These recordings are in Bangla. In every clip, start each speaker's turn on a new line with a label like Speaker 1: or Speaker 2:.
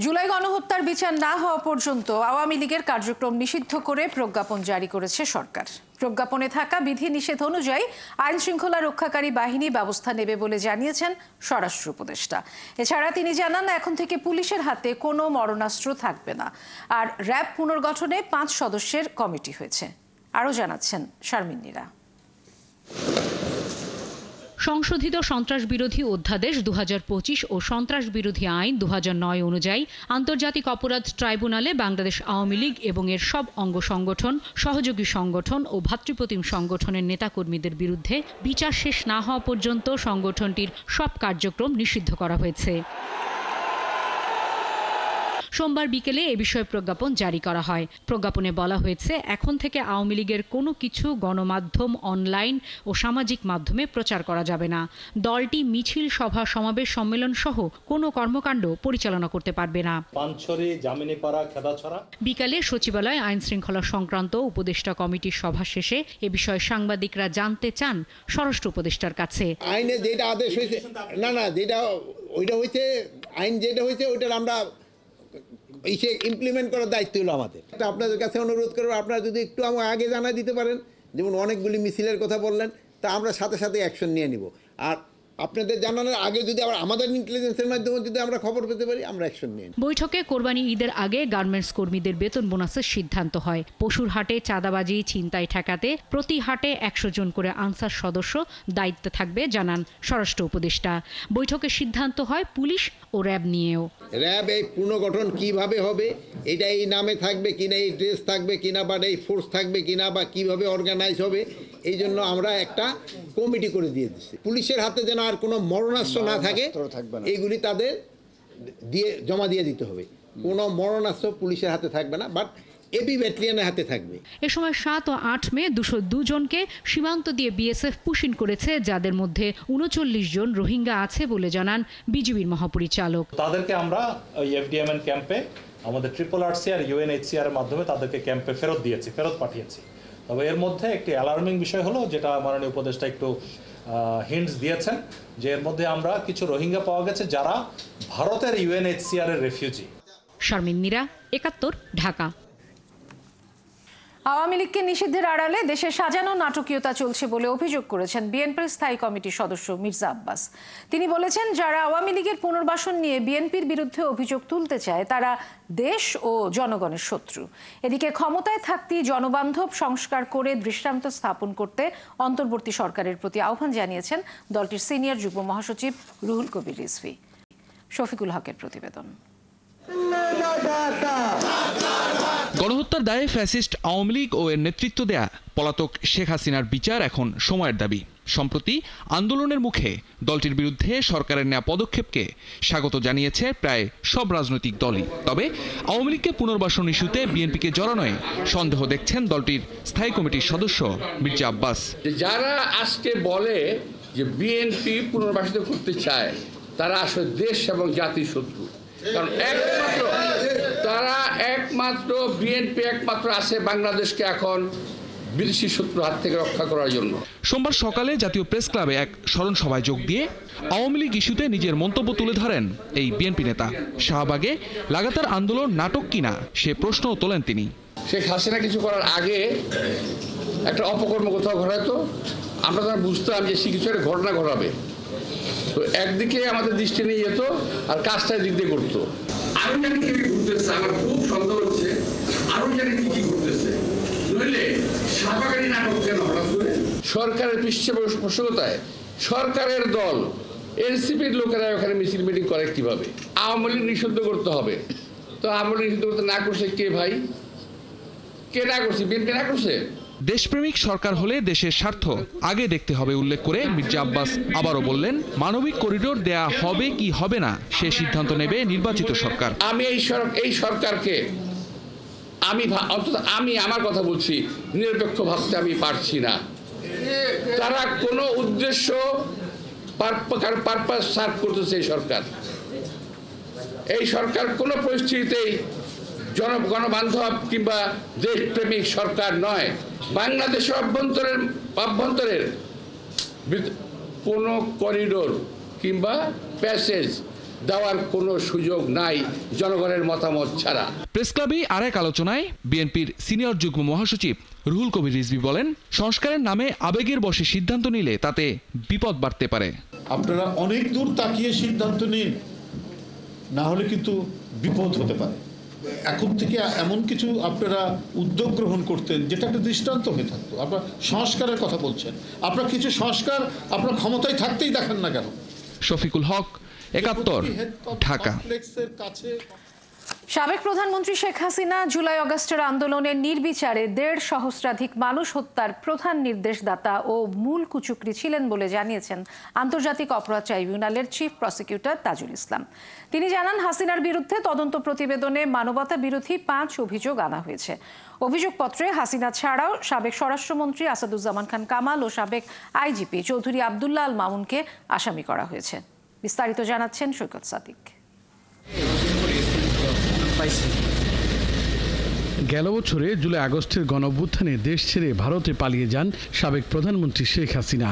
Speaker 1: জুলাই গণহত্যার বিচার না হওয়া পর্যন্ত আওয়ামী লীগের কার্যক্রম নিষিদ্ধ করে প্রজ্ঞাপন জারি করেছে সরকার। প্রজ্ঞাপনে থাকা বিধি নিষেধ অনুযায়ী আইন শৃঙ্খলা রক্ষাকারী বাহিনী ব্যবস্থা নেবে বলে জানিয়েছেন স্বরাষ্ট্র উপদেষ্টা। এছাড়া তিনি জানান, এখন থেকে পুলিশের হাতে কোনো মরণাস্ত্র থাকবে না। আর র্যাব পুনর্গঠনে 5 সদস্যের কমিটি হয়েছে। আরও জানাচ্ছেন শারমিন নীরা।
Speaker 2: সংশোধিত সন্ত্রাস বিরোধী অধ্যাদেশ 2025 ও সন্ত্রাস বিরোধী আইন 2009 অনুযায়ী আন্তর্জাতিক অপরাধ ট্রাইব্যুনালে বাংলাদেশ আওয়ামী লীগ এবং এর সব অঙ্গ সংগঠন, সহযোগী সংগঠন ও ভাতৃপ্রতিম সংগঠনের নেতাকর্মীদের বিরুদ্ধে বিচার শেষ না হওয়া পর্যন্ত সংগঠনটির সব কার্যক্রম নিষিদ্ধ করা হয়েছে। সোমবার বিকেলে এ বিষয়ে প্রজ্ঞাপন জারি করা হয়। প্রজ্ঞাপনে বলা হয়েছে, এখন থেকে আওয়ামী লীগের কোনো কিছু গণমাধ্যম, অনলাইন ও সামাজিক মাধ্যমে প্রচার করা যাবে না। দলটি মিছিল, সভা, সমাবেশ, সম্মেলন সহ কোনো কর্মকাণ্ড পরিচালনা করতে পারবে না। বিকালে সচিবালয়ে আইন শৃঙ্খলা সংক্রান্ত উপদেষ্টা কমিটির সভা শেষে এ বিষয়ে সাংবাদিকরা জানতে চান স্বরাষ্ট্র উপদেষ্টার কাছে।
Speaker 3: আইনে যেটা আদেশ হয়েছে যেটা ওইটা হয়েছে, আইন যেটা হয়েছে ওইটার আমরা ইমপ্লিমেন্ট করার দায়িত্ব হলো আমাদের। আপনাদের কাছে অনুরোধ করবো, আপনারা যদি একটু আমাকে আগে জানাই দিতে পারেন, যেমন অনেকগুলি মিছিলের কথা বললেন, তা আমরা সাথে সাথে অ্যাকশন নিয়ে নিব। আর আপনাদের জানানোর আগে যদি আবার আমাদের ইন্টেলিজেন্সের মাধ্যমে যদি আমরা খবর পেতে পারি, আমরা অ্যাকশন নিই।
Speaker 2: বৈঠকে কোরবানি ঈদের আগে গার্মেন্টস কর্মীদের বেতন বোনাসের সিদ্ধান্ত হয়। পশুর হাটে চাঁদাবাজি, ছিনতাই ঠেকাতে প্রতি হাটে 100 জন করে আনসার সদস্য দায়িত্বে থাকবে, জানান স্বরাষ্ট্র উপদেষ্টা। বৈঠকে সিদ্ধান্ত হয় পুলিশ ও র্যাব নিয়েও।
Speaker 3: র্যাব এই পুনর্গঠন কিভাবে হবে, এটা এই নামে থাকবে কিনা, এই ড্রেস থাকবে কিনা, বা এই ফোর্স থাকবে কিনা, বা কিভাবে অর্গানাইজ হবে, এই জন্য আমরা একটা কমিটি করে দিয়ে দিচ্ছি। পুলিশের হাতে যেন আর কোনো মরণাস্ত্র না থাকে, এইগুলি তাদের দিয়ে জমা দিয়ে দিতে হবে। কোনো মরণাস্ত্র পুলিশের হাতে থাকবে না, বাট এবি ব্যাটালিয়নের হাতে থাকবে।
Speaker 2: এ সময় 7 ও 8 মে 202 জনকে সীমান্ত দিয়ে বিএসএফ পুশিং করেছে, যাদের মধ্যে 39 জন রোহিঙ্গা আছে বলে জানান বিজিবির মহাপরিচালক।
Speaker 4: তাদেরকে আমরা ওই এফডিএমএন ক্যাম্পে আমাদের RRRC আর UNHCR এর মাধ্যমে তাদেরকে ক্যাম্পে ফেরত পাঠিয়েছি। তবে এর মধ্যে একটি অ্যালার্মিং বিষয় হলো, যেটা মাননীয় উপদেষ্টা একটু হিন্টস দিয়েছেন, যে এর মধ্যে আমরা কিছু রোহিঙ্গা পাওয়া গেছে যারা ভারতের UNHCR এর রেফিউজি।
Speaker 2: শারমিন নীরা, 71, ঢাকা।
Speaker 1: আওয়ামী লীগকে নিষিদ্ধের আড়ালে দেশে সাজানো নাটকীয়তা চলছে বলে অভিযোগ করেছেন বিএনপির স্থায়ী কমিটির সদস্য মির্জা আব্বাস। তিনি বলেছেন, যারা আওয়ামী লীগের পুনর্বাসন নিয়ে বিএনপির বিরুদ্ধে অভিযোগ তুলতে চায় তারা দেশ ও জনগণের শত্রু। এদিকে ক্ষমতায় থাকতেই জনবান্ধব সংস্কার করে দৃষ্টান্ত স্থাপন করতে অন্তর্বর্তী সরকারের প্রতি আহ্বান জানিয়েছেন দলটির সিনিয়র যুগ্ম মহাসচিব রুহুল কবির রিজভী। শফিকুল হকের প্রতিবেদন।
Speaker 5: গণহত্যার দায়ে ফ্যাসিস্ট আওয়ামী লীগ ও এর নেতৃত্ব দেয়া পলাতক শেখ হাসিনার বিচার এখন সময়ের দাবি। সম্প্রতি আন্দোলনের মুখে দলটির বিরুদ্ধে সরকারের নেওয়া পদক্ষেপকে স্বাগত জানিয়েছে প্রায় সব রাজনৈতিক দলই। তবে আওয়ামী লীগকে পুনর্বাসন ইস্যুতে বিএনপিকে জড়ানোয় সন্দেহ দেখছেন দলটির স্থায়ী কমিটির সদস্য মির্জা আব্বাস।
Speaker 6: যারা আজকে বলে যে বিএনপি পুনর্বাসিত করতে চায়, তারা আসলে দেশ এবং জাতির শত্রু। কারণ একমাত্র বিএনপি একমাত্র আছে বাংলাদেশকে এখন বিদেশি শত্রুর হাত থেকে রক্ষা করার জন্য।
Speaker 5: সোমবার সকালে জাতীয় প্রেস ক্লাবে এক স্মরণ সভায় যোগ দিয়ে আওয়ামী লীগ ইস্যুতে নিজের মন্তব্য তুলে ধরেন এই বিএনপি নেতা। শাহবাগে লাগাতার আন্দোলন নাটক কিনা সে প্রশ্নও তোলেন তিনি।
Speaker 6: শেখ হাসিনা কিছু করার আগে একটা অপকর্ম কোথাও ঘটাতো, আমরা তারা বুঝতাম যে সে কিছু একটা ঘটনা ঘটাবে, তো একদিকে আমাদের দৃষ্টি নিয়ে যেত আর কাজটা দিক দিয়ে করতো। আরো জানি কি ঘুরতেছে, আমার খুব সন্দেহ হচ্ছে আরো জানি কি ঘুরতেছে, নইলে সাবাগানি নাটক কেন হঠাৎ করে? সরকারের পৃষ্ঠপোষকতায় সরকারের দল এনসিপির লোকেরা ওখানে মিছিল মিটিং করে কিভাবে? আওয়ামী লীগ নিষিদ্ধ করতে হবে, তো আওয়ামী লীগ নিষিদ্ধ করতে না করছে কে ভাই? কে না করছে? বিএনপি না করছে?
Speaker 5: দেশপ্রেমিক সরকার হলে দেশের স্বার্থ আগে দেখতে হবে উল্লেখ করে মির্জা আব্বাস আবারও বললেন, মানবিক করিডোর দেয়া হবে কি হবে না সে সিদ্ধান্ত নেবে নির্বাচিত সরকার।
Speaker 6: আমি এই সরকারকে আমি আমার কথা বলছি, নিরপেক্ষ ভাবতে আমি পারছি না। তারা কোনো উদ্দেশ্য পারপাস সার্ভ করতেছে এই সরকার কোনো পরিস্থিতিতেই গণবান্ধব কিংবা দেশপ্রেমিক সরকার নয়। বাংলাদেশের অভ্যন্তরের কোনো করিডোর কিংবা প্যাসেজ দেওয়ার কোনো সুযোগ নাই জনগণের মতামত ছাড়া।
Speaker 5: প্রেস ক্লাবে আরেক আলোচনায় বিএনপির সিনিয়র যুগ্ম মহাসচিব রুহুল কবির রিজভী বলেন, সংস্কারের নামে আবেগের বশে সিদ্ধান্ত নিলে তাতে বিপদ বাড়তে পারে।
Speaker 7: আপনারা অনেক দূর তাকিয়ে সিদ্ধান্ত নিন, না হলে কিন্তু বিপদ হতে পারে। এখন থেকে এমন কিছু আপনারা উদ্যোগ গ্রহণ করতেন যেটা একটা দৃষ্টান্ত হয়ে থাকতো। আপনারা সংস্কারের কথা বলছেন, আপনারা কিছু সংস্কার আপনার ক্ষমতায় থাকতেই দেখেন না কেন?
Speaker 5: শফিকুল হক, ৭১, ঢাকা।
Speaker 1: সাবেক প্রধানমন্ত্রী শেখ হাসিনা জুলাই আগস্টের আন্দোলনে নির্বিচারে ১.৫ সহস্রাধিক মানুষ হত্যার প্রধান নির্দেশদাতা ও মূল কুচক্রী ছিলেন বলে জানিয়েছেন আন্তর্জাতিক অপরাধ ট্রাইব্যুনালের চিফ প্রসিকিউটর তাজুল ইসলাম। তিনি জানান, হাসিনার বিরুদ্ধে তদন্ত প্রতিবেদনে মানবতা বিরোধী ৫ অভিযোগ আনা হয়েছে। অভিযোগপত্রে হাসিনা ছাড়াও সাবেক স্বরাষ্ট্রমন্ত্রী আসাদুজ্জামান খান কামাল ও সাবেক আইজিপি চৌধুরী আবদুল্লাহ আল মামুনকে আসামি করা হয়েছে। বিস্তারিত জানাচ্ছেন সৈকত সাদিক।
Speaker 8: গেল বছরে জুলাই আগস্টের গণঅভ্যুত্থানে দেশ ছেড়ে ভারতে পালিয়ে যান সাবেক প্রধানমন্ত্রী শেখ হাসিনা।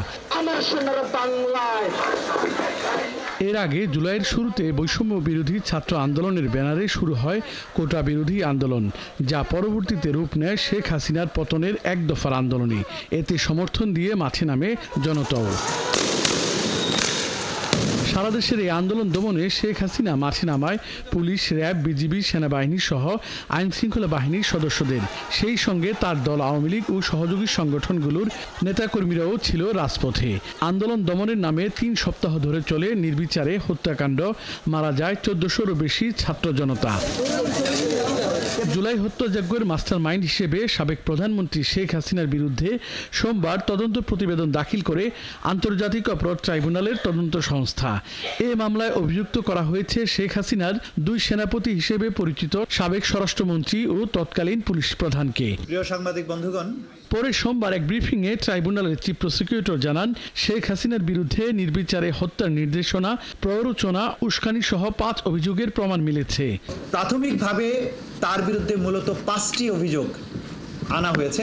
Speaker 8: এর আগে জুলাইয়ের শুরুতে বৈষম্য বিরোধী ছাত্র আন্দোলনের ব্যানারে শুরু হয় কোটা বিরোধী আন্দোলন, যা পরবর্তীতে রূপ নেয় শেখ হাসিনার পতনের এক দফার আন্দোলনে। এতে সমর্থন দিয়ে মাঠে নামে জনতাও। সারা দেশের এই আন্দোলন দমনে শেখ হাসিনা মাঠে নামায় পুলিশ, র্যাব, বিজিবি, সেনাবাহিনী সহ আইন শৃঙ্খলা বাহিনীর সদস্যদের। সেই সঙ্গে তার দল আওয়ামী লীগ ও সহযোগী সংগঠনগুলোর নেতাকর্মীরাও ছিল রাজপথে। আন্দোলন দমনের নামে ৩ সপ্তাহ ধরে চলে নির্বিচারে হত্যাকাণ্ড, মারা যায় ১৪০০রও বেশি ছাত্র জনতা। জুলাই হত্যাযজ্ঞের মাস্টার মাইন্ড হিসেবে সাবেক প্রধানমন্ত্রী শেখ হাসিনার বিরুদ্ধে সোমবার তদন্ত প্রতিবেদন দাখিল করে আন্তর্জাতিক অপরাধ ট্রাইব্যুনালের তদন্ত সংস্থা। এই মামলায় অভিযুক্ত করা হয়েছে শেখ হাসিনার ২ সেনাপতি হিসেবে পরিচিত সাবেক স্বরাষ্ট্রমন্ত্রী ও তৎকালীন পুলিশ প্রধানকে।
Speaker 9: প্রিয় সাংবাদিক বন্ধুগণ,
Speaker 8: পরে সোমবার এক ব্রিফিংয়ে ট্রাইব্যুনালের চিফ প্রসিকিউটর জানান, শেখ হাসিনার বিরুদ্ধে নির্বিচারে হত্যার নির্দেশনা, প্ররোচনা, উস্কানি সহ ৫ অভিযোগের প্রমাণ মিলেছে।
Speaker 9: প্রাথমিকভাবে তার বিরুদ্ধে মূলত ৫টি অভিযোগ আনা হয়েছে: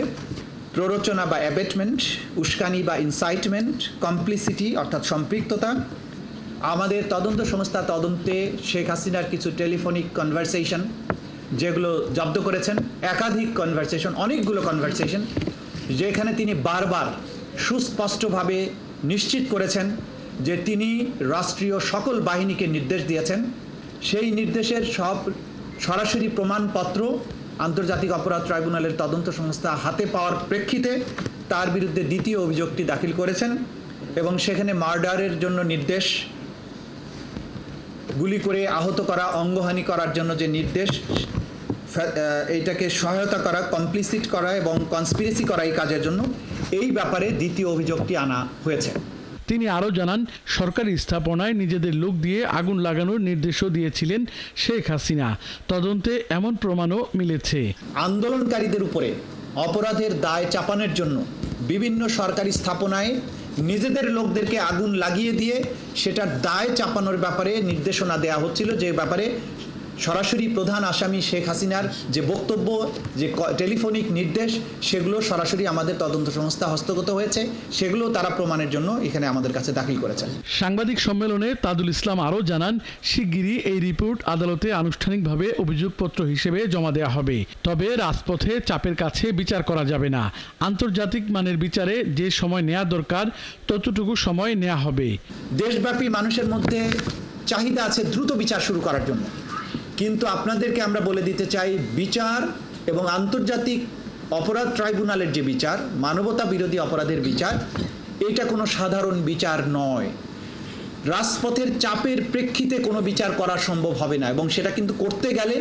Speaker 9: প্ররোচনা বা অ্যাবেটমেন্ট, উস্কানি বা ইনসাইটমেন্ট, কমপ্লিসিটি অর্থাৎ সম্পৃক্ততা। আমাদের তদন্ত সংস্থা তদন্তে শেখ হাসিনার কিছু টেলিফোনিক কনভারসেশন যেগুলো জব্দ করেছেন, একাধিক কনভারসেশন, অনেকগুলো কনভারসেশন, যেখানে তিনি বারবার সুস্পষ্টভাবে নিশ্চিত করেছেন যে তিনি রাষ্ট্রীয় সকল বাহিনীকে নির্দেশ দিয়েছেন। সেই নির্দেশের সব সরাসরি প্রমাণপত্র আন্তর্জাতিক অপরাধ ট্রাইব্যুনালের তদন্ত সংস্থা হাতে পাওয়ার প্রেক্ষিতে তার বিরুদ্ধে দ্বিতীয় অভিযোগটি দাখিল করেছেন এবং সেখানে মার্ডারের জন্য নির্দেশ, গুলি করে আহত করা, অঙ্গহানি করার জন্য যে নির্দেশ, এইটাকে সহায়তা করা, কমপ্লিসিট করা এবং কনস্পিরেসি করা এই কাজের জন্য, এই ব্যাপারে দ্বিতীয় অভিযোগটি আনা হয়েছে।
Speaker 8: তিনি আরও জানান, সরকারি স্থাপনায় নিজেদের লোক দিয়ে আগুন লাগানোর নির্দেশও দিয়েছিলেন শেখ হাসিনা। তদন্তে এমন প্রমাণও মিলেছে।
Speaker 9: আন্দোলনকারীদের উপরে অপরাধের দায় চাপানোর জন্য বিভিন্ন সরকারি স্থাপনায় নিজেদের লোকদেরকে আগুন লাগিয়ে দিয়ে সেটার দায় চাপানোর ব্যাপারে নির্দেশনা দেওয়া হচ্ছিল, যে ব্যাপারে সরাসরি প্রধান আসামি শেখ হাসিনার যে বক্তব্য, যে টেলিফোনিক নির্দেশ, সেগুলো সরাসরি আমাদের তদন্ত সংস্থা হস্তগত হয়েছে। সেগুলো তারা প্রমাণের জন্য এখানে আমাদের কাছে দাখিল করেছেন।
Speaker 8: সাংবাদিক সম্মেলনে তাজুল ইসলাম আরও জানান, শিগগিরই এই রিপোর্ট আদালতে আনুষ্ঠানিকভাবে অভিযোগপত্র হিসেবে জমা দেওয়া হবে। তবে রাজপথে চাপের কাছে বিচার করা যাবে না। আন্তর্জাতিক মানের বিচারে যে সময় নেওয়া দরকার ততটুকু সময় নেওয়া হবে।
Speaker 9: দেশব্যাপী মানুষের মধ্যে চাহিদা আছে দ্রুত বিচার শুরু করার জন্য, কিন্তু আপনাদেরকে আমরা বলে দিতে চাই, বিচার এবং আন্তর্জাতিক অপরাধ ট্রাইব্যুনালের যে বিচার, মানবতা বিরোধী অপরাধের বিচার, এটা কোনো সাধারণ বিচার নয়। রাজপথের চাপের প্রেক্ষিতে কোনো বিচার করা সম্ভব হবে না এবং সেটা কিন্তু করতে গেলে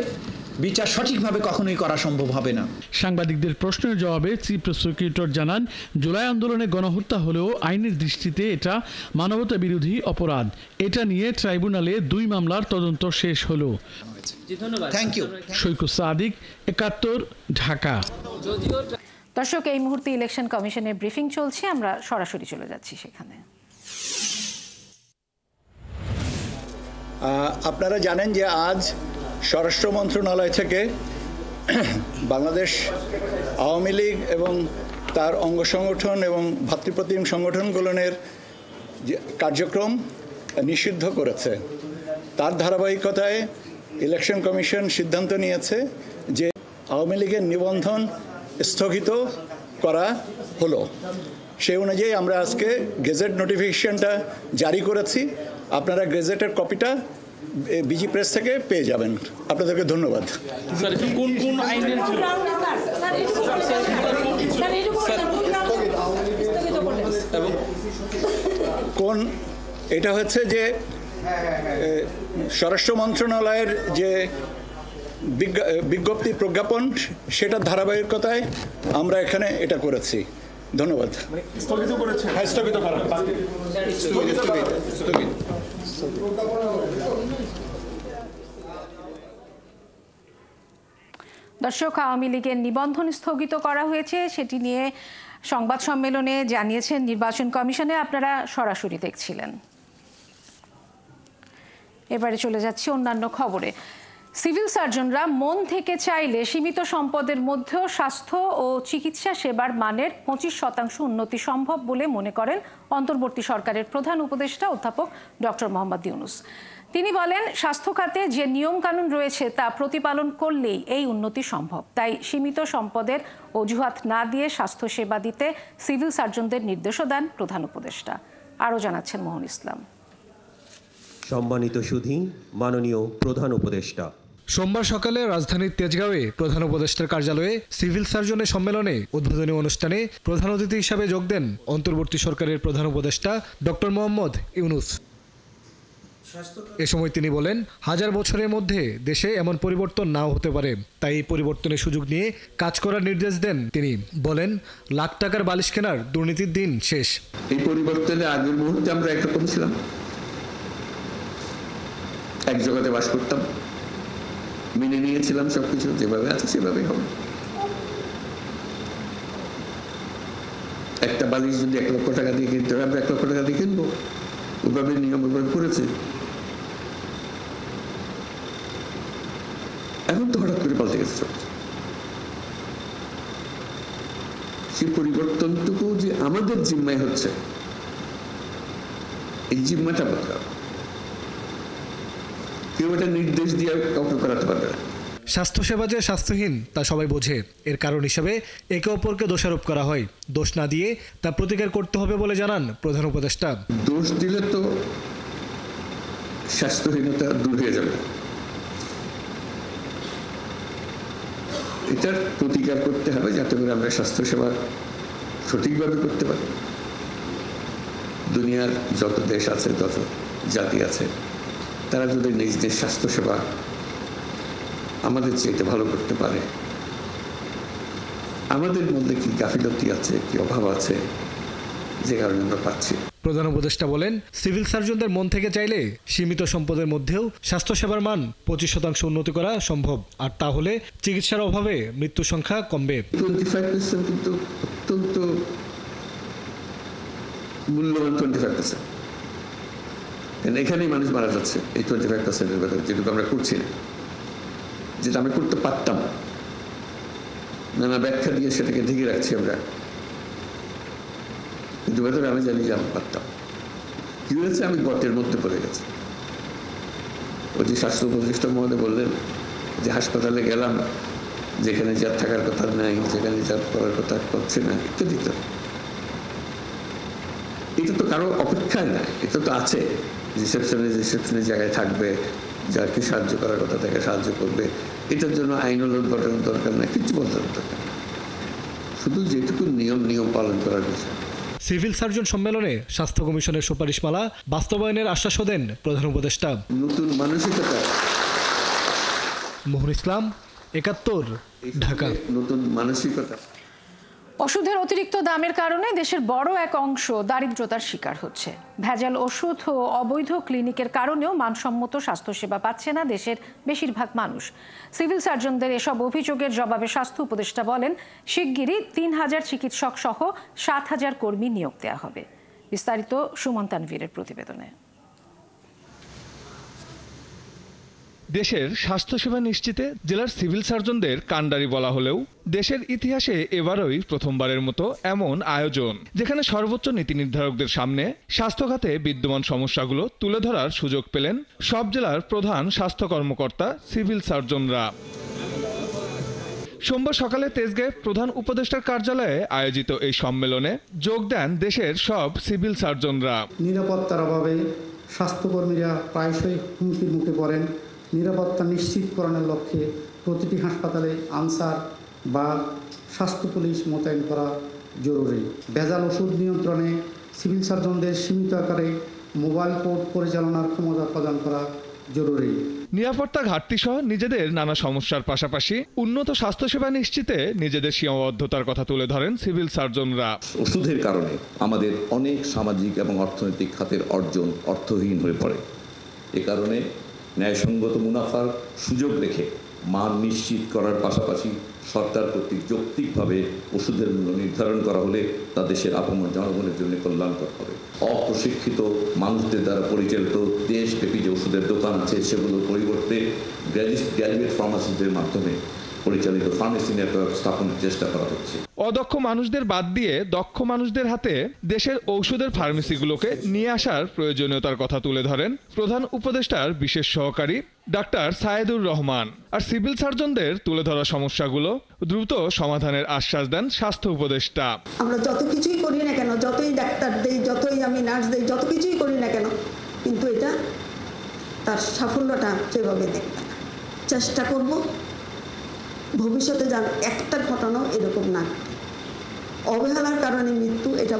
Speaker 9: বিচার সঠিকভাবে কখনোই করা সম্ভব হবে না।
Speaker 8: সাংবাদিকদের প্রশ্নের জবাবে চিফ প্রসিকিউটর জানান, জুলাই আন্দোলনে গণহত্যা হলেও আইনের দৃষ্টিতে এটা মানবতা বিরোধী অপরাধ। এটা নিয়ে ট্রাইব্যুনালে 2 মামলার তদন্ত শেষ হলো।
Speaker 9: Thank you.
Speaker 8: সৈকত সাদিক, ৭১, ঢাকা।
Speaker 1: দর্শক, এই মুহূর্তে ইলেকশন কমিশনের ব্রিফিং চলছে, আমরা সরাসরি চলে যাচ্ছি সেখানে।
Speaker 10: আপনারা জানেন যে আজ স্বরাষ্ট্র মন্ত্রণালয় থেকে বাংলাদেশ আওয়ামী লীগ এবং তার অঙ্গ সংগঠন এবং ভাতৃপ্রতিম সংগঠনগুলোর যে কার্যক্রম নিষিদ্ধ করেছে। তার ধারাবাহিকতায় ইলেকশন কমিশন সিদ্ধান্ত নিয়েছে যে আওয়ামী লীগের নিবন্ধন স্থগিত করা হলো। সেই অনুযায়ী আমরা আজকে গেজেট নোটিফিকেশনটা জারি করেছি। আপনারা গেজেটের কপিটা বিজি প্রেস থেকে পেয়ে যাবেন। আপনাদেরকে ধন্যবাদ। কোন এটা হচ্ছে যে স্বরাষ্ট্র মন্ত্রণালয়ের যে বিজ্ঞপ্তি প্রজ্ঞাপন, সেটার ধারাবাহিকতায় আমরা এখানে এটা করেছি। ধন্যবাদ। স্থগিত করেছে, হ্যাঁ স্থগিত করা।
Speaker 1: দর্শক, আওয়ামী লীগের নিবন্ধন স্থগিত করা হয়েছে, সেটি নিয়ে সংবাদ সম্মেলনে জানিয়েছেন নির্বাচন কমিশনে। আপনারা সরাসরি দেখছিলেন। এবারে চলে যাচ্ছি অন্যান্য খবরে। সিভিল সার্জনরা মন থেকে চাইলে সীমিত সম্পদের মধ্যেও স্বাস্থ্য ও চিকিৎসা সেবার মানের 25% উন্নতি সম্ভব বলে মনে করেন অন্তর্বর্তী সরকারের প্রধান উপদেষ্টা অধ্যাপক ডক্টর মোহাম্মদ ইউনূস। তিনি বলেন, স্বাস্থ্য খাতে যে নিয়মকানুন রয়েছে তা প্রতিপালন করলেই এই উন্নতি সম্ভব। তাই সীমিত সম্পদের অজুহাত না দিয়ে স্বাস্থ্যসেবা দিতে সিভিল সার্জনদের নির্দেশও দেন প্রধান উপদেষ্টা। আরও জানাচ্ছেন মোহন ইসলাম।
Speaker 11: সম্মানিত সুধী, মাননীয় প্রধান উপদেষ্টা,
Speaker 12: সোমবার সকালে রাজধানীর তেজগাঁওয়ে প্রধান উপদেষ্টার কার্যালয়ে সিভিল সার্জনের সম্মেলনে উদ্বোধনী অনুষ্ঠানে প্রধান অতিথি হিসাবে যোগ দেন অন্তর্বর্তী সরকারের প্রধান উপদেষ্টা ডক্টর মোহাম্মদ ইউনূস। এ সময় তিনি বলেন, হাজার বছরের মধ্যে দেশে এমন পরিবর্তন নাও হতে পারে, তাই এই পরিবর্তনের সুযোগ নিয়ে কাজ করার নির্দেশ দেন তিনি। বলেন, লাখ টাকার বালিশ কেনার দুর্নীতির দিন শেষ।
Speaker 6: এই পরিবর্তনের আগের মুহূর্তে আমরা একরকম ছিলাম, এক জগতে বাস করতাম, মেনে নিয়েছিলাম সবকিছু যেভাবে আছে সেভাবেই হবে। একটা বালিশ যদি 1 লক্ষ টাকা দিয়ে কিনতে হবে, আমরা 1 লক্ষ টাকা দিয়ে কিনবো, ওইভাবে নিয়ম ওইভাবে করেছে। এখন তো হঠাৎ করে পাল্টে গেছে সব। সেই পরিবর্তনটুকু যে আমাদের জিম্মায় হচ্ছে, এই জিম্মাটা বদলাও। কেউ এটা নির্দেশ দিয়ে কাউকে করাতে পারবে না।
Speaker 12: স্বাস্থ্যসেবা যে স্বাস্থ্যহীন তা সবাই বোঝে। এর কারণ হিসেবে একে অপরকে দোষারোপ করা হয়। দোষ না দিয়ে তা প্রতিকার করতে হবে বলে জানান প্রধান উপদেষ্টা।
Speaker 6: দোষ দিলে তো স্বাস্থ্যহীনতা দূর হয়ে যাবে, এটার প্রতিকার করতে হবে যাতে করে আমরা স্বাস্থ্যসেবা সঠিকভাবে করতে পারি। দুনিয়ার যত দেশ আছে, যত জাতি আছে, তারা যদি নিজ নিজ স্বাস্থ্যসেবা আমাদের চাইতে ভালো করতে পারে, আমাদের মধ্যে কি গাফিলতি আছে, কি অভাব আছে, যে কারণে আমরা পাচ্ছি।
Speaker 12: প্রধান উপদেষ্টা বলেন, সিভিল সার্জনদের মন থেকে চাইলে সীমিত সম্পদের মধ্যেও স্বাস্থ্যসেবার মান 25% উন্নতি করা সম্ভব। আর তাহলে চিকিৎসার অভাবে মৃত্যু সংখ্যা কমবে।
Speaker 6: 25% কিন্তু অত্যন্ত মূল্যবান 25%। এখানেই মানুষ মারা যাচ্ছে এই 25%-এর ভেতরে, যেটুকু আমরা করছি না, যেটা আমরা করতে পারতাম, নানা ব্যাখ্যা দিয়ে সেটাকে ঢেকে রাখছি আমরা, কিন্তু ভেতরে আমি জানি যে আমি পারতাম। কি হয়েছে, আমি গর্তের মধ্যে পড়ে গেছি। ওই যে স্বাস্থ্য উপদেষ্টা মহোদয় বললেন যে হাসপাতালে গেলাম, যেখানে যার থাকার কথা নাই, যেখানে যার করার কথা করছে না, ইত্যাদি। এটা তো কারো অপেক্ষায় না, এটা তো আছে। রিসেপশনের জায়গায় থাকবে, যাকে সাহায্য করার কথা তাকে সাহায্য করবে। এটার জন্য আইনও বসানোর দরকার নাই, কিছু বলার দরকার, শুধু যেটুকু নিয়ম পালন করার বিষয়।
Speaker 12: সিভিল সার্জন সম্মেলনে স্বাস্থ্য কমিশনের সুপারিশমালা বাস্তবায়নের আশ্বাসও দেন প্রধান উপদেষ্টা।
Speaker 6: নতুন মানসিকতা।
Speaker 12: মোহন ইসলাম, ৭১, ঢাকা।
Speaker 6: নতুন মানসিকতা।
Speaker 1: ওষুধের অতিরিক্ত দামের কারণে দেশের বড় এক অংশ দারিদ্রতার শিকার হচ্ছে। ভেজাল ওষুধ ও অবৈধ ক্লিনিকের কারণেও মানসম্মত স্বাস্থ্যসেবা পাচ্ছে না দেশের বেশিরভাগ মানুষ। সিভিল সার্জনদের এসব অভিযোগের জবাবে স্বাস্থ্য উপদেষ্টা বলেন, শিগগিরই ৩,০০০ চিকিৎসক সহ ৭,০০০ কর্মী নিয়োগ দেওয়া হবে। বিস্তারিত সুমন তানভীরের প্রতিবেদনে।
Speaker 13: দেশের স্বাস্থ্যসেবা নিশ্চিতে জেলার সিভিল সার্জনদের কাণ্ডারি বলা হলেও দেশের ইতিহাসে এবারই প্রথমবারের মতো এমন আয়োজন যেখানে সর্বোচ্চ নীতি নির্ধারকদের সামনে স্বাস্থ্যখাতে বিদ্যমান সমস্যাগুলো তুলে ধরার সুযোগ পেলেন সব জেলার প্রধান স্বাস্থ্য কর্মকর্তা সিভিল সার্জনরা। সোমবার সকালে তেজগাঁয়ে প্রধান উপদেষ্টার কার্যালয়ে আয়োজিত এই সম্মেলনে যোগ দেন দেশের সব সিভিল সার্জনরা।
Speaker 14: নিরাপত্তার অভাবে স্বাস্থ্যকর্মীরা প্রায়শই হুমকির মুখে পড়েন। নিরাপত্তা নিশ্চিতকরণের লক্ষ্যে প্রতিটি হাসপাতালে আনসার বা স্বাস্থ্য পুলিশ মোতায়েন করা জরুরি। ভেজাল ওষুধ নিয়ন্ত্রণে সিভিল সার্জনদের সীমিত আকারে মোবাইল কোর্ট পরিচালনার ক্ষমতা প্রদান করা জরুরি।
Speaker 13: নিরাপত্তা ঘাটতি সহ নিজেদের নানা সমস্যার পাশাপাশি উন্নত স্বাস্থ্যসেবা নিশ্চিতে নিজেদের সীমাবদ্ধতার কথা তুলে ধরেন সিভিল সার্জনরা।
Speaker 15: ওষুধের কারণে আমাদের অনেক সামাজিক এবং অর্থনৈতিক খাতের অর্জন অর্থহীন হয়ে পড়ে। এ কারণে ন্যায়সঙ্গত মুনাফার সুযোগ রেখে মান নিশ্চিত করার পাশাপাশি সরকার কর্তৃক যৌক্তিকভাবে ওষুধের মূল্য নির্ধারণ করা হলে তা দেশের আপামর জনগণের জন্য কল্যাণকর হবে। অপ্রশিক্ষিত মানুষদের দ্বারা পরিচালিত দেশব্যাপী যে ওষুধের দোকান আছে সেগুলোর পরিবর্তে গ্র্যাজুয়েট ফার্মাসিস্টদের মাধ্যমে পরিচালিত ফার্মেসি নেটওয়ার্ক স্থাপনের চেষ্টা করা হচ্ছে।
Speaker 13: অদক্ষ মানুষদের বাদ দিয়ে দক্ষ মানুষদের হাতে দেশের ঔষধের ফার্মেসিগুলোকে নিয়ে আসার প্রয়োজনীয়তার কথা তুলে ধরেন প্রধান উপদেষ্টার বিশেষ সহকারী ডাক্তার সায়েদুর রহমান। আর সিভিল সার্জনদের তুলে ধরা সমস্যাগুলো দ্রুত সমাধানের আশ্বাস দেন স্বাস্থ্য উপদেষ্টা।
Speaker 16: আমরা যত কিছুই করি না কেন, যতই ডাক্তার দেই, যতই আমি নার্স দেই, যত কিছুই করি না কেন, কিন্তু এটা তার সাফল্যটা সেভাবে দেখবে না। চেষ্টা করব ভবিষ্যতে যেন একটা ঘটনাও এরকম না, অবহেলার কারণে মৃত্যু, এটা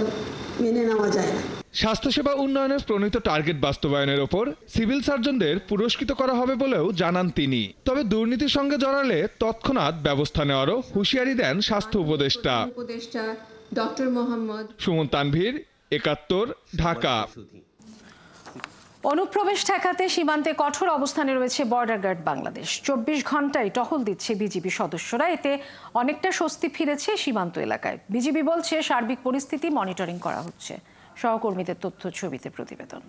Speaker 16: মেনে নেওয়া যায় না।
Speaker 13: স্বাস্থ্যসেবা উন্নয়নের প্রণীত টার্গেট বাস্তবায়নের ওপর সিভিল সার্জনদের পুরস্কৃত করা হবে বলেও জানান তিনি। তবে দুর্নীতির সঙ্গে জড়ালে তৎক্ষণাৎ ব্যবস্থা নেওয়ারও হুঁশিয়ারি দেন স্বাস্থ্য উপদেষ্টা
Speaker 17: ডক্টর মোহাম্মদ
Speaker 13: সুমন তানভীর, ৭১, ঢাকা।
Speaker 1: অনুপ্রবেশ ঠেকাতে সীমান্তে কঠোর অবস্থানে রয়েছে বর্ডার গার্ড বাংলাদেশ। ২৪ ঘন্টায় টহল দিচ্ছে বিজিবি সদস্যরা। এতে অনেকটা স্বস্তি ফিরেছে সীমান্ত এলাকায়। বিজিবি বলছে সার্বিক পরিস্থিতি মনিটরিং করা হচ্ছে। সহকর্মীদের তথ্য ছবিতে প্রতিবেদন।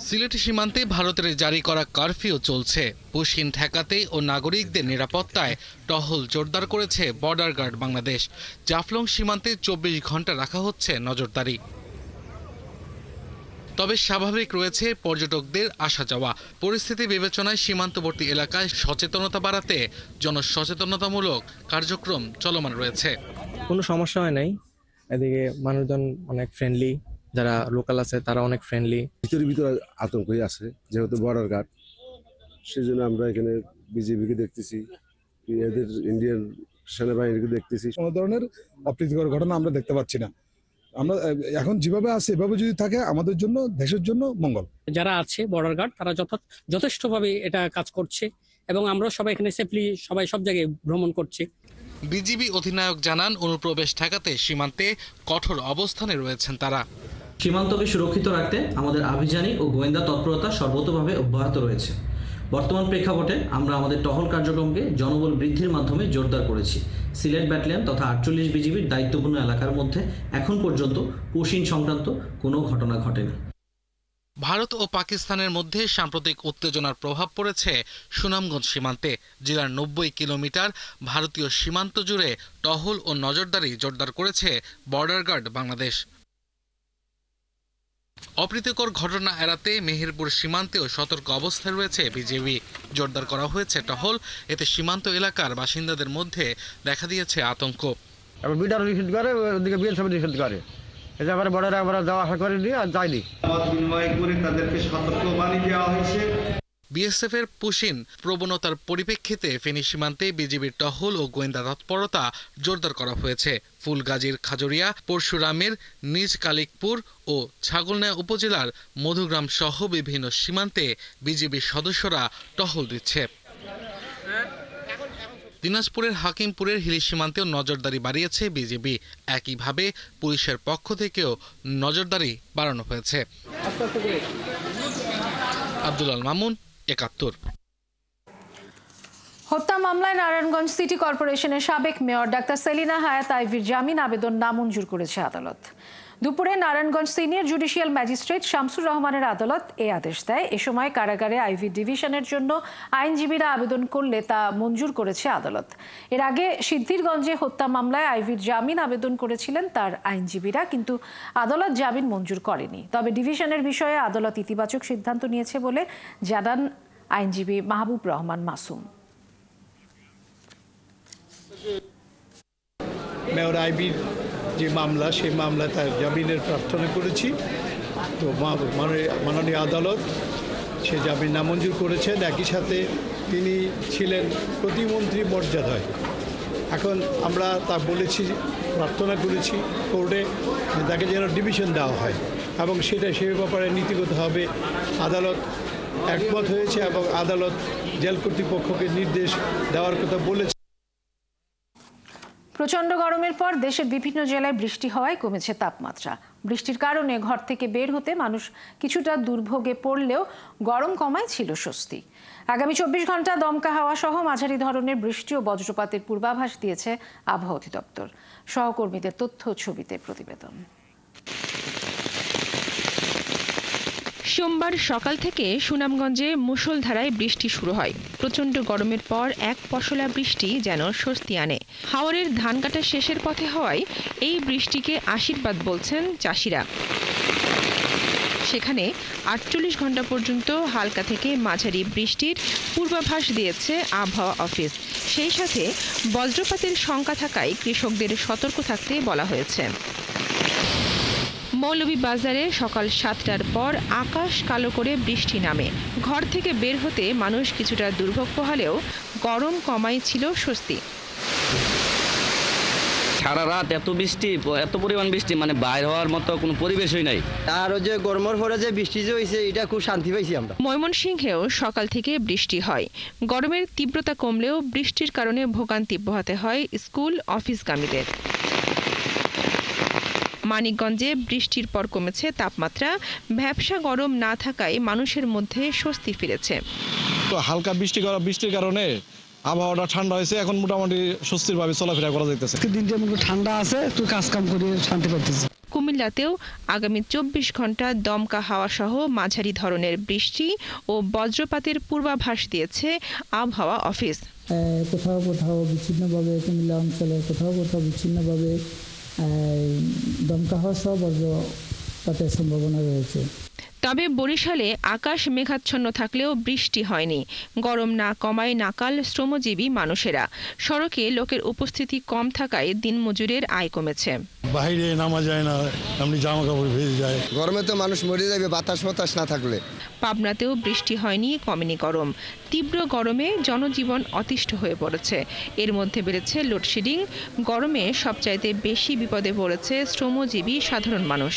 Speaker 18: সিলেট সীমান্তে ভারতের জারি করা কারফিউ চলছে। পুশকিন ঠেকাতে ও নাগরিকদের নিরাপত্তায় টহল জোরদার করেছে বর্ডার গার্ড বাংলাদেশ। জাফলং সীমান্তে ২৪ ঘন্টা রাখা হচ্ছে নজরদারি। তবে স্বাভাবিক রয়েছে পর্যটকদের আসা যাওয়া। পরিস্থিতি বিবেচনায় সীমান্তবর্তী এলাকায় সচেতনতা বাড়াতে জনসচেতনতামূলক কার্যক্রম চলমান রয়েছে।
Speaker 19: কোনো সমস্যা হয় নাই, এদিকে মানুষজন অনেক ফ্রেন্ডলি, যারা লোকাল আছে তারা অনেক ফ্রেন্ডলি।
Speaker 20: ভিতরে আতঙ্কই আছে, যেহেতু বর্ডার গার্ড, সেই জন্য আমরা এখানে বিজেপিকে দেখতেছি, এদের ইন্ডিয়ান সেনাবাহিনীকে দেখতেছি।
Speaker 21: কোনো ধরনের অপ্রীতিকর ঘটনা আমরা দেখতে পাচ্ছি না। আমরা এখন যেভাবে আছে এভাবে যদি থাকে আমাদের জন্য, দেশের জন্য মঙ্গল।
Speaker 22: যারা আছে বর্ডার গার্ড তারা যথেষ্টভাবে এটা কাজ করছে এবং আমরা সবাই এখানে সেফলি সবাই সব জায়গায় ভ্রমণ করছি।
Speaker 18: বিজিবি অধিনায়ক জানান অনুপ্রবেশ ঠেকাতে সীমান্তে কঠোর অবস্থানে রয়েছেন তারা।
Speaker 23: সীমান্তকে সুরক্ষিত রাখতে আমাদের আভিযানিক ও গোয়েন্দা তৎপরতা সর্বতোভাবে অব্যাহত রয়েছে। বর্তমান প্রেক্ষাপটে আমরা আমাদের টহল কার্যক্রমকে জনবল বৃদ্ধির মাধ্যমে জোরদার করেছি। সিলেট ব্যাটালিয়ন তথা ৪৮ বিজিবির দায়িত্বপূর্ণ এলাকার মধ্যে এখন পর্যন্ত পুশিন সংক্রান্ত কোনো ঘটনা ঘটেনি।
Speaker 18: ভারত ও পাকিস্তানের মধ্যে সাম্প্রতিক উত্তেজনার প্রভাব পড়েছে সুনামগঞ্জ সীমান্তে। জেলার ৯০ কিলোমিটার ভারতীয় সীমান্ত জুড়ে টহল ও নজরদারি জোরদার করেছে বর্ডার গার্ড বাংলাদেশ। অপ্রীতিকর ঘটনা এড়াতে মেহেরপুর সীমান্তেও সতর্ক অবস্থায় রয়েছে বিজিবি। জোরদার করা হয়েছে টহল। এতে সীমান্ত এলাকার বাসিন্দাদের মধ্যে দেখা দিয়েছে আতঙ্ক। বিএসএফ এর পুশিন প্রবণতার পরিপ্রেক্ষিতে ফেনী সীমান্তে বিজিবির টহল ও গোয়েন্দা তৎপরতা জোরদার করা হয়েছে। ফুলগাজীর খাজুরিয়া, পরশুরামের নিজ কালিকপুর ও ছাগলনাইয়া উপজেলার মধুগ্রাম সহ বিভিন্ন সীমান্তে বিজিবির সদস্যরা টহল দিচ্ছে। দিনাজপুরের হাকিমপুরের হিলি সীমান্তেও নজরদারি বাড়িয়েছে বিজিবি। একইভাবে পুলিশের পক্ষ থেকেও নজরদারি বাড়ানো হয়েছে। আব্দুল আল মামুন, ৭১।
Speaker 1: হত্যা মামলায় নারায়ণগঞ্জ সিটি কর্পোরেশনের সাবেক মেয়র ডাক্তার সেলিনা হায়াত আইভির জামিন আবেদন নামঞ্জুর করেছে আদালত। দুপুরে Narayanganj senior judicial magistrate Shamsur রহমানের আদালত এই আদেশ দেয়। এ সময় কারাগারে আইভি ডিভিশনের জন্য আইনজীবীরা আবেদন করলে তা মঞ্জুর করেছে আদালত। এর আগে সিদ্ধিরগঞ্জে হত্যা মামলায় আইভির জামিন আবেদন করেছিলেন তার আইনজীবীরা, কিন্তু আদালত জামিন মঞ্জুর করেনি। তবে ডিভিশনের বিষয়ে আদালত ইতিবাচক সিদ্ধান্ত নিয়েছে বলে জানান আইনজীবী মাহবুব রহমান মাসুম।
Speaker 2: মেয়র আইবির যে মামলা, সেই মামলা তার জামিনের প্রার্থনা করেছি। তো মাননীয় আদালত সে জামিন নামঞ্জুর করেছেন। একই সাথে তিনি ছিলেন প্রতিমন্ত্রী মর্যাদায়। এখন আমরা তা বলেছি, প্রার্থনা করেছি কোর্টে তাকে যেন ডিভিশন দেওয়া হয় এবং সেটা সে ব্যাপারে নীতিগতভাবে আদালত একমত হয়েছে এবং আদালত জেল কর্তৃপক্ষকে নির্দেশ দেওয়ার কথা বলেছে।
Speaker 1: প্রচণ্ড গরমের পর দেশের বিভিন্ন জেলায় বৃষ্টি হওয়ায় কমেছে তাপমাত্রা। বৃষ্টির কারণে ঘর থেকে বের হতে মানুষ কিছুটা দুর্ভোগে পড়লেও গরম কমায় ছিল স্বস্তি। আগামী 24 ঘন্টা দমকা হাওয়া সহ মাঝারি ধরনের বৃষ্টি ও বজ্রপাতের পূর্বাভাস দিয়েছে আবহাওয়া অধিদপ্তর। সহকর্মীদের তথ্য ছবিতে প্রতিবেদন।
Speaker 3: সোমবার সকাল থেকে সুনামগঞ্জে মুষলধারায় বৃষ্টি শুরু হয়। প্রচণ্ড গরমের পর এক পশলা বৃষ্টি যেন স্বস্তি আনে। হাওরের ধান কাটা শেষের পথে হওয়ায় এই বৃষ্টিকে আশীর্বাদ বলছেন চাষিরা। সেখানে 48 ঘন্টা পর্যন্ত হালকা থেকে মাঝারি বৃষ্টির পূর্বাভাস দিয়েছে আবহাওয়া অফিস। সেই সাথে বজ্রপাতের শঙ্কা থাকায় কৃষকদের সতর্ক থাকতে বলা হয়েছে। মৌলভীবাজারে সকাল 7টার পর আকাশ কালো করে বৃষ্টি নামে। ঘর থেকে বের হতে মানুষ কিছুটা দুর্ভোগ পোহালেও গরম কমাই ছিল স্বস্তি।
Speaker 4: সারা রাত এত বৃষ্টি, এত পরিমাণ বৃষ্টি, মানে বাইর হওয়ার মতো কোনো পরিবেশই নাই। আর ওই যে গরমের পরে যে বৃষ্টি যে হয়েছে, এটা খুব শান্তি পাইছি আমরা।
Speaker 3: ময়মনসিংহেও সকাল থেকে বৃষ্টি হয়। গরমের তীব্রতা কমলেও বৃষ্টির কারণে ভোগান্তি পোহাতে হয় স্কুল অফিসগামীদের। মানিকগঞ্জে বৃষ্টির পর কমেছে তাপমাত্রা। ভ্যাপসা গরম না থাকায় মানুষের মধ্যে স্বস্তি ফিরেছে।
Speaker 24: তো হালকা বৃষ্টির কারণে আবহাওয়াটা ঠান্ডা হয়েছে, এখন মোটামুটি স্বস্তির ভাবে চলাফেরা করা যাইতেছে।
Speaker 25: দিনটা একটু ঠান্ডা আছে, একটু কাজ কাম করে শান্তি পাইতেছে।
Speaker 3: কুমিল্লাতেও আগামী 24 ঘন্টা দমকা হাওয়া সহ মাঝারি ধরনের বৃষ্টি ও বজ্রপাতের পূর্বাভাস দিয়েছে আবহাওয়া অফিস।
Speaker 25: কোথাও কোথাও বিচ্ছিন্নভাবে কুমিল্লা অঞ্চলে কোথাও বিচ্ছিন্নভাবে দমকা হাওয়া সহ বজ্রপাতের সম্ভাবনা রয়েছে।
Speaker 3: তবে বরিশালে আকাশ মেঘাচ্ছন্ন থাকলেও বৃষ্টি হয়নি। গরম না কমায় নাকাল শ্রমজীবী মানুষেরা। সড়কে লোকের উপস্থিতি কম থাকায় দিনমজুরের আয় কমেছে।
Speaker 24: বাইরে নামা যায় না, এমনি জামা কাপড় ভেজে যায়।
Speaker 26: গরমে তো মানুষ মরে যাবে বাতাস না থাকলে।
Speaker 3: পাবনাতেও বৃষ্টি হয়নি, কমেনি গরম। তীব্র গরমে জনজীবন অতিষ্ঠ হয়ে পড়েছে। এর মধ্যে বেড়েছে লোডশেডিং। গরমে সবচাইতে বেশি বিপদে পড়েছে শ্রমজীবী সাধারণ মানুষ।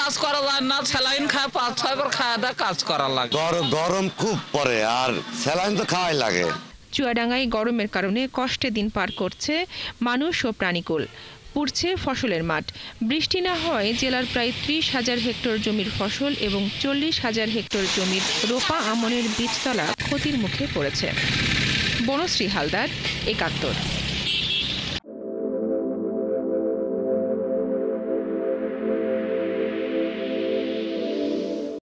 Speaker 27: কাজ করা যায় না, স্যালাইন খায় 5-6 বার খাওয়া দাওয়া কাজ করা লাগে।
Speaker 28: গরম খুব পড়ে আর স্যালাইন তো খাওয়াই লাগে।
Speaker 3: চুয়াডাঙ্গায় গরমের কারণে কষ্টে দিন পার করছে মানুষ ও প্রাণীকুল। পুড়ছে ফসলের মাঠ। বৃষ্টি না হওয়ায় জেলার প্রায় 30,000 হেক্টর জমির ফসল এবং 40,000 হেক্টর জমির রোপা আমনের বীজতলা ক্ষতির মুখে পড়েছে। বনশ্রী হালদার, 71।